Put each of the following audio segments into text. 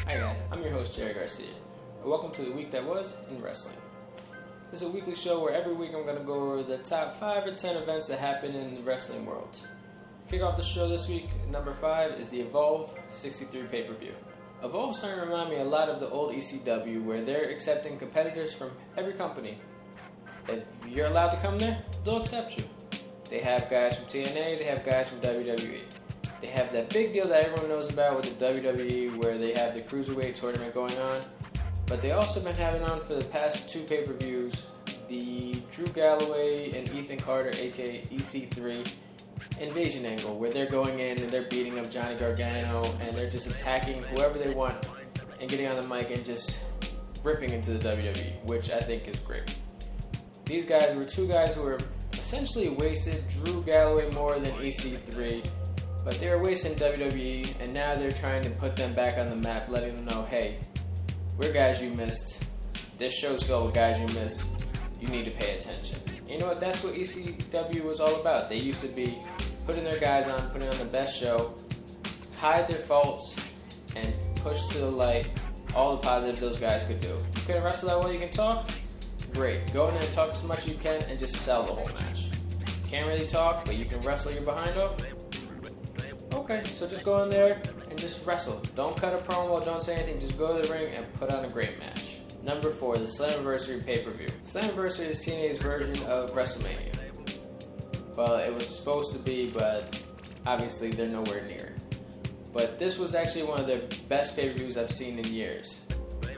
Hi guys, I'm your host Jerry Garcia, and welcome to the week that was in wrestling. This is a weekly show where every week I'm going to go over the top 5 or 10 events that happen in the wrestling world. To kick off the show this week, number 5 is the Evolve 63 pay-per-view. Evolve's starting to remind me a lot of the old ECW, where they're accepting competitors from every company. If you're allowed to come there, they'll accept you. They have guys from TNA, they have guys from WWE. They have that big deal that everyone knows about with the WWE, where they have the Cruiserweight tournament going on. But they also been having on for the past 2 pay-per-views the Drew Galloway and Ethan Carter, aka EC3, invasion angle, where they're going in and they're beating up Johnny Gargano and they're just attacking whoever they want and getting on the mic and just ripping into the WWE, which I think is great. These guys were 2 guys who were essentially wasted. Drew Galloway more than EC3. But they were wasting WWE, and now they're trying to put them back on the map, letting them know, hey, we're guys you missed. This show's filled with guys you missed. You need to pay attention. You know what? That's what ECW was all about. They used to be putting their guys on, putting on the best show, hide their faults, and push to the light all the positive those guys could do. You can wrestle that well, you can talk? Great. Go in there and talk as much as you can and just sell the whole match. Can't really talk, but you can wrestle your behind off? Okay, so just go in there and just wrestle. Don't cut a promo, don't say anything, just go to the ring and put on a great match. Number 4, the Slammiversary pay-per-view. Slammiversary is TNA's version of WrestleMania. Well, it was supposed to be, but obviously they're nowhere near it. But this was actually one of the best pay-per-views I've seen in years.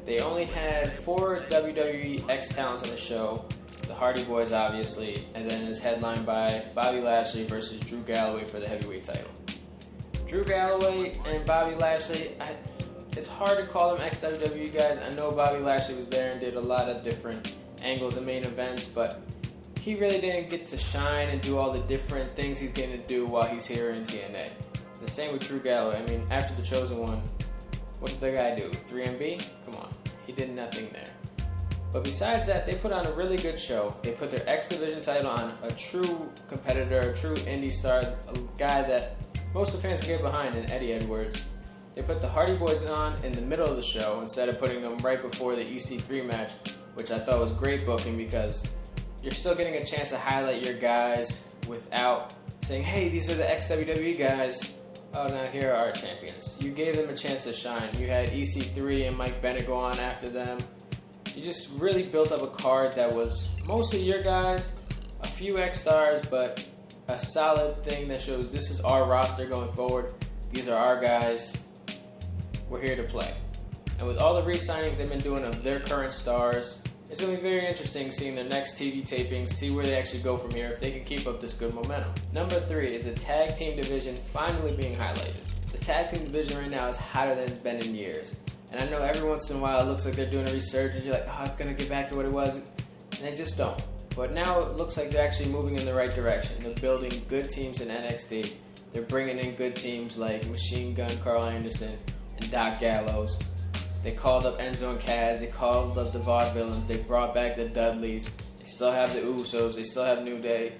They only had 4 WWE X-Talents on the show, the Hardy Boys obviously, and then it was headlined by Bobby Lashley versus Drew Galloway for the heavyweight title. Drew Galloway and Bobby Lashley, it's hard to call them ex-WWE guys. I know Bobby Lashley was there and did a lot of different angles and main events, but he really didn't get to shine and do all the different things he's going to do while he's here in TNA. The same with Drew Galloway. I mean, after the Chosen One, what did the guy do? 3MB? Come on. He did nothing there. But besides that, they put on a really good show. They put their X Division title on a true competitor, a true indie star, a guy that most of the fans can get behind in Eddie Edwards. They put the Hardy Boys on in the middle of the show instead of putting them right before the EC3 match, which I thought was great booking because you're still getting a chance to highlight your guys without saying, hey, these are the ex-WWE guys. Oh, now here are our champions. You gave them a chance to shine. You had EC3 and Mike Bennett go on after them. You just really built up a card that was mostly your guys, a few X-Stars, but a solid thing that shows this is our roster going forward. These are our guys. We're here to play. And with all the re-signings they've been doing of their current stars, it's going to be very interesting seeing their next TV tapings, see where they actually go from here, if they can keep up this good momentum. Number 3 is the tag team division finally being highlighted. The tag team division right now is hotter than it's been in years. And I know every once in a while it looks like they're doing a resurgence. You're like, oh, it's going to get back to what it was. And they just don't. But now it looks like they're actually moving in the right direction. They're building good teams in NXT. They're bringing in good teams like Machine Gun Carl Anderson and Doc Gallows. They called up Enzo and Kaz. They called up the Vaudevillains. They brought back the Dudleys. They still have the Usos. They still have New Day.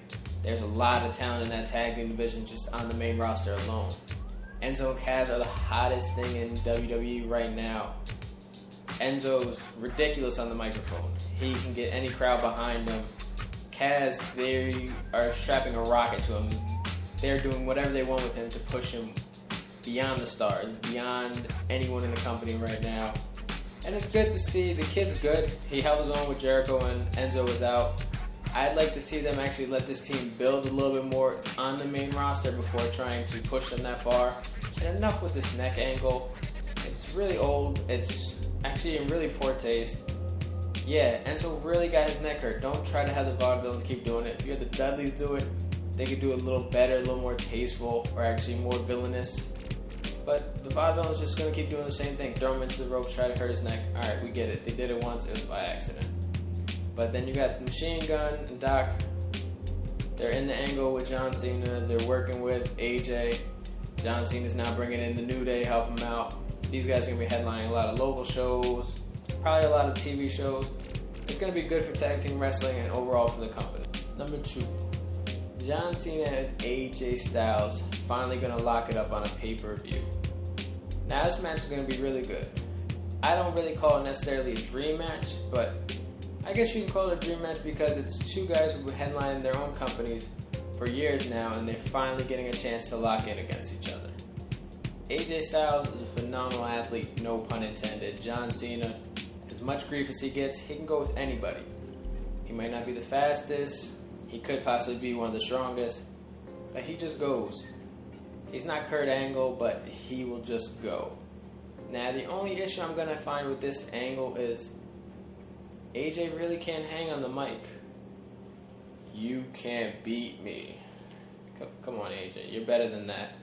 There's a lot of talent in that tag team division just on the main roster alone. Enzo and Kaz are the hottest thing in WWE right now. Enzo's ridiculous on the microphone. He can get any crowd behind him. Kaz, they are strapping a rocket to him. They're doing whatever they want with him to push him beyond the stars, beyond anyone in the company right now. And it's good to see. The kid's good. He held his own with Jericho when Enzo was out. I'd like to see them actually let this team build a little bit more on the main roster before trying to push them that far. And enough with this neck angle. It's really old. It's actually in really poor taste. Yeah, Enzo really got his neck hurt. Don't try to have the Vaudevillains keep doing it. If you had the Dudleys do it, they could do it a little better, a little more tasteful, or actually more villainous. But the Vaudevillains just going to keep doing the same thing. Throw him into the ropes, try to hurt his neck. Alright, we get it. They did it once, it was by accident. But then you got Machine Gun and Doc. They're in the angle with John Cena. They're working with AJ. John Cena's now bringing in the New Day, help him out. These guys are going to be headlining a lot of local shows, probably a lot of TV shows. It's going to be good for tag team wrestling and overall for the company. Number 2, John Cena and AJ Styles finally going to lock it up on a pay-per-view. Now this match is going to be really good. I don't really call it necessarily a dream match, but I guess you can call it a dream match because it's two guys who've been headlining their own companies for years now, and they're finally getting a chance to lock in against each other. AJ Styles is a phenomenal athlete, no pun intended. John Cena, as much grief as he gets, he can go with anybody. He might not be the fastest, he could possibly be one of the strongest, but he just goes. He's not Kurt Angle, but he will just go. Now, the only issue I'm going to find with this angle is AJ really can't hang on the mic. You can't beat me. Come on, AJ. You're better than that.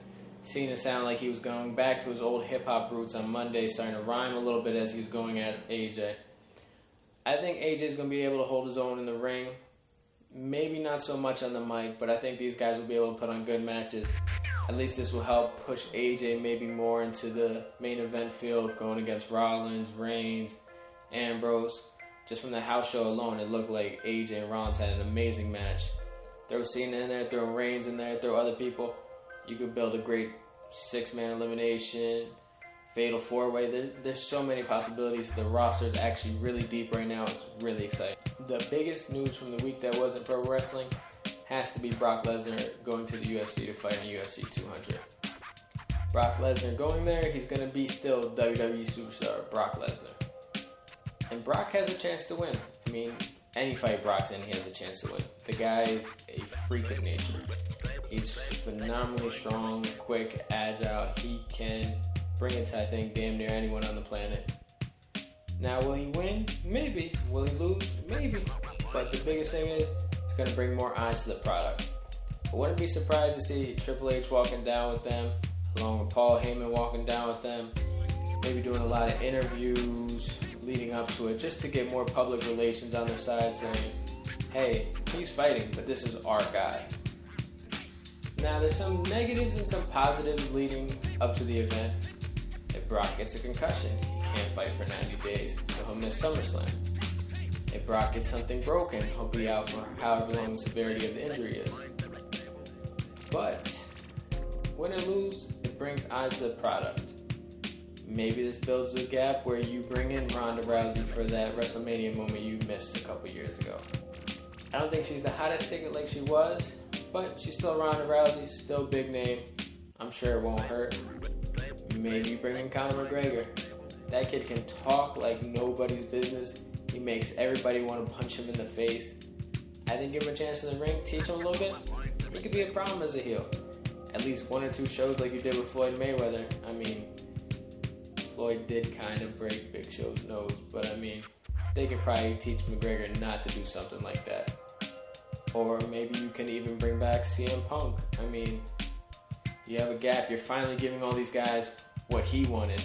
Cena sounded like he was going back to his old hip-hop roots on Monday, starting to rhyme a little bit as he was going at AJ. I think AJ's going to be able to hold his own in the ring. Maybe not so much on the mic, but I think these guys will be able to put on good matches. At least this will help push AJ maybe more into the main event field, going against Rollins, Reigns, Ambrose. Just from the house show alone, it looked like AJ and Rollins had an amazing match. Throw Cena in there, throw Reigns in there, throw other people. You could build a great 6-man elimination, fatal 4-way. There's so many possibilities. The roster's actually really deep right now. It's really exciting. The biggest news from the week that wasn't pro wrestling has to be Brock Lesnar going to the UFC to fight on UFC 200. Brock Lesnar going there, he's going to be still WWE superstar Brock Lesnar. And Brock has a chance to win. I mean, any fight Brock's in, he has a chance to win. The guy is a freak of nature. He's phenomenally strong, quick, agile. He can bring it to, I think, damn near anyone on the planet. Now, will he win? Maybe. Will he lose? Maybe. But the biggest thing is, it's going to bring more eyes to the product. I wouldn't be surprised to see Triple H walking down with them, along with Paul Heyman walking down with them, maybe doing a lot of interviews leading up to it, just to get more public relations on their side, saying, hey, he's fighting, but this is our guy. Now, there's some negatives and some positives leading up to the event. If Brock gets a concussion, he can't fight for 90 days, so he'll miss SummerSlam. If Brock gets something broken, he'll be out for however long the severity of the injury is. But, win or lose, it brings eyes to the product. Maybe this builds a gap where you bring in Ronda Rousey for that WrestleMania moment you missed a couple years ago. I don't think she's the hottest ticket like she was, but she's still Ronda Rousey, still big name. I'm sure it won't hurt. Maybe bring in Conor McGregor. That kid can talk like nobody's business. He makes everybody want to punch him in the face. I think give him a chance in the ring, teach him a little bit. He could be a problem as a heel. At least 1 or 2 shows like you did with Floyd Mayweather. I mean, Floyd did kind of break Big Show's nose, but I mean, they could probably teach McGregor not to do something like that. Or maybe you can even bring back CM Punk. I mean, you have a gap. You're finally giving all these guys what he wanted.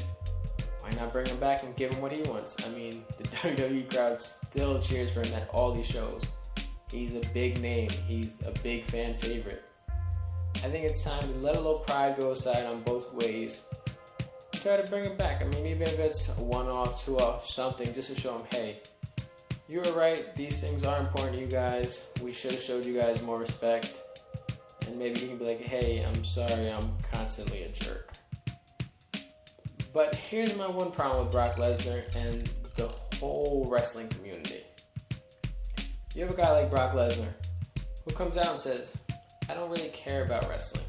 Why not bring him back and give him what he wants? I mean, the WWE crowd still cheers for him at all these shows. He's a big name. He's a big fan favorite. I think it's time to let a little pride go aside on both ways. Try to bring him back. I mean, even if it's a 1-off, 2-off, something, just to show him, hey, you were right. These things are important to you guys. We should have showed you guys more respect. And maybe he can be like, hey, I'm sorry, I'm constantly a jerk. But here's my one problem with Brock Lesnar and the whole wrestling community. You have a guy like Brock Lesnar who comes out and says, I don't really care about wrestling.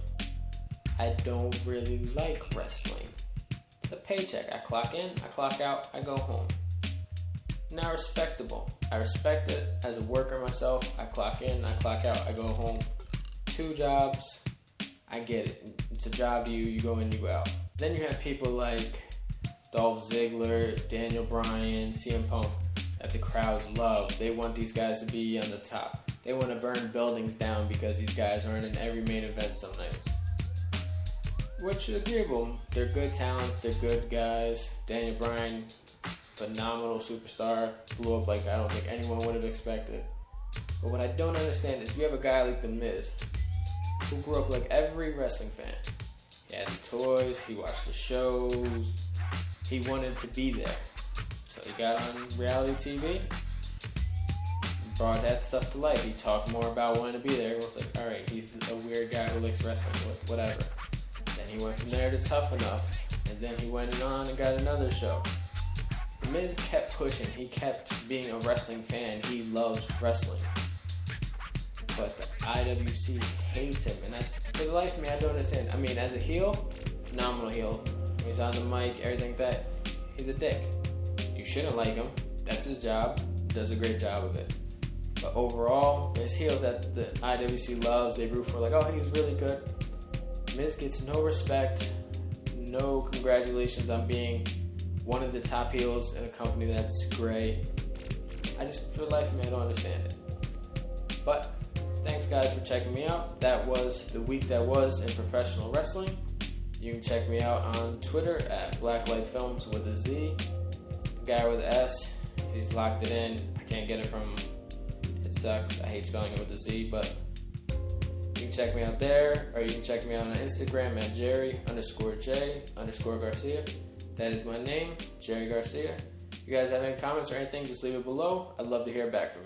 I don't really like wrestling. It's a paycheck. I clock in, I clock out, I go home. Now, respectable. I respect it as a worker myself. I clock in, I clock out, I go home. 2 jobs, I get it. It's a job to you, you go in, you go out. Then you have people like Dolph Ziggler, Daniel Bryan, CM Punk that the crowds love. They want these guys to be on the top. They want to burn buildings down because these guys aren't in every main event some nights. Which is agreeable. They're good talents, they're good guys. Daniel Bryan, phenomenal superstar, blew up like I don't think anyone would have expected. But what I don't understand is you have a guy like The Miz, who grew up like every wrestling fan. He had the toys, he watched the shows, he wanted to be there. So he got on reality TV, brought that stuff to life. He talked more about wanting to be there. It was like, alright, he's a weird guy who likes wrestling, whatever. Then he went from there to Tough Enough, and then he went on and got another show. Miz kept pushing. He kept being a wrestling fan. He loves wrestling. But the IWC hates him. And for the life of me, I don't understand. I mean, as a heel, phenomenal heel. He's on the mic, everything like that. He's a dick. You shouldn't like him. That's his job. Does a great job of it. But overall, there's heels that the IWC loves. They root for, like, oh, he's really good. Miz gets no respect, no congratulations on being one of the top heels in a company that's great. For the life of me, I don't understand it. But thanks, guys, for checking me out. That was the week that was in professional wrestling. You can check me out on Twitter at Blacklight Films with a Z. The guy with an S, he's locked it in. I can't get it from him. It sucks. I hate spelling it with a Z, but you can check me out there, or you can check me out on Instagram at Jerry_J_Garcia. That is my name, Jerry Garcia. If you guys have any comments or anything, just leave it below. I'd love to hear back from you.